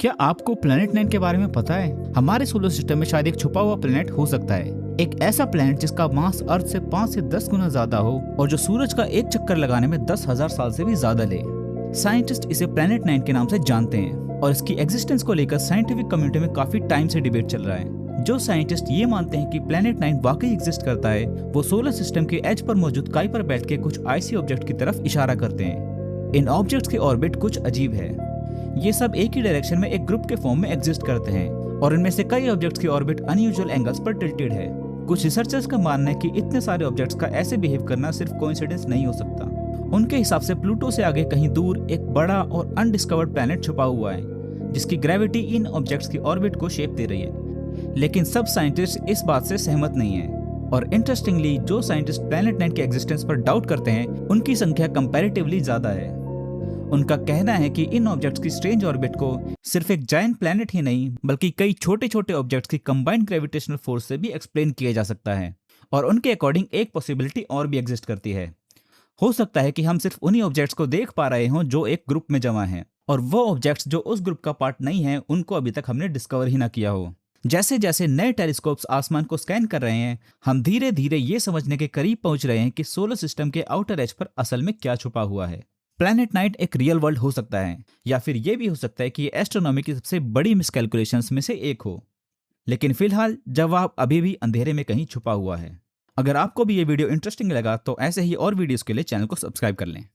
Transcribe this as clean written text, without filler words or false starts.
क्या आपको प्लेनेट 9 के बारे में पता है? हमारे सोलर सिस्टम में शायद एक छुपा हुआ प्लेनेट हो सकता है। एक ऐसा प्लेनेट जिसका मास अर्थ से 5 से 10 गुना ज्यादा हो और जो सूरज का एक चक्कर लगाने में 10,000 साल से भी ज्यादा ले। साइंटिस्ट इसे प्लेनेट 9 के नाम से जानते हैं और इसकी एग्जिस्टेंस को लेकर साइंटिफिक कम्युनिटी में काफी टाइम से डिबेट चल रहा है। जो साइंटिस्ट ये मानते हैं कि प्लेनेट 9 वाकई एग्जिस्ट करता है, वो सोलर सिस्टम के एज पर मौजूद काई पर बैठ के कुछ आइसी ऑब्जेक्ट की तरफ इशारा करते हैं। इन ऑब्जेक्ट्स की ऑर्बिट कुछ अजीब है। ये सब एक ही डायरेक्शन में एक ग्रुप के फॉर्म में एग्जिस्ट करते हैं और इनमें से कई ऑब्जेक्ट्स की ऑर्बिट अनयूजुअल एंगल्स पर टिल्टेड है। कुछ रिसर्चर्स का मानना है कि इतने सारे ऑब्जेक्ट्स का ऐसे बिहेव करना सिर्फ कोइंसिडेंस नहीं हो सकता। उनके हिसाब से प्लूटो से आगे कहीं दूर एक बड़ा और अनडिस्कवर्ड प्लैनेट छुपा हुआ है जिसकी ग्रेविटी इन ऑब्जेक्ट्स की ऑर्बिट को शेप दे रही है। लेकिन सब साइंटिस्ट इस बात से सहमत नहीं है और इंटरेस्टिंगली जो साइंटिस्ट प्लैनेट 9 के एग्जिस्टेंस पर डाउट करते हैं उनकी संख्या कंपैरेटिवली ज्यादा है। उनका कहना है कि इन ऑब्जेक्ट्स की स्ट्रेंज ऑर्बिट को सिर्फ एक जायंट प्लैनेट ही नहीं बल्कि कई छोटे छोटे ऑब्जेक्ट्स की कंबाइंड ग्रेविटेशनल फोर्स से भी एक्सप्लेन किया जा सकता है। और उनके अकॉर्डिंग एक पॉसिबिलिटी और भी एग्जिस्ट करती है। हो सकता है कि हम सिर्फ उन्हीं ऑब्जेक्ट्स को देख पा रहे हों जो एक ग्रुप में जमा हैं और वो ऑब्जेक्ट्स जो उस ग्रुप का पार्ट नहीं है उनको अभी तक हमने डिस्कवर ही ना किया हो। जैसे जैसे नए टेलीस्कोप्स आसमान को स्कैन कर रहे हैं, हम धीरे धीरे ये समझने के करीब पहुंच रहे हैं कि सोलर सिस्टम के आउटर एज पर असल में क्या छुपा हुआ है। प्लैनेट 9 एक रियल वर्ल्ड हो सकता है या फिर ये भी हो सकता है कि ये एस्ट्रोनॉमी की सबसे बड़ी मिसकैलकुलेशंस में से एक हो। लेकिन फिलहाल जवाब अभी भी अंधेरे में कहीं छुपा हुआ है। अगर आपको भी ये वीडियो इंटरेस्टिंग लगा तो ऐसे ही और वीडियोस के लिए चैनल को सब्सक्राइब कर लें।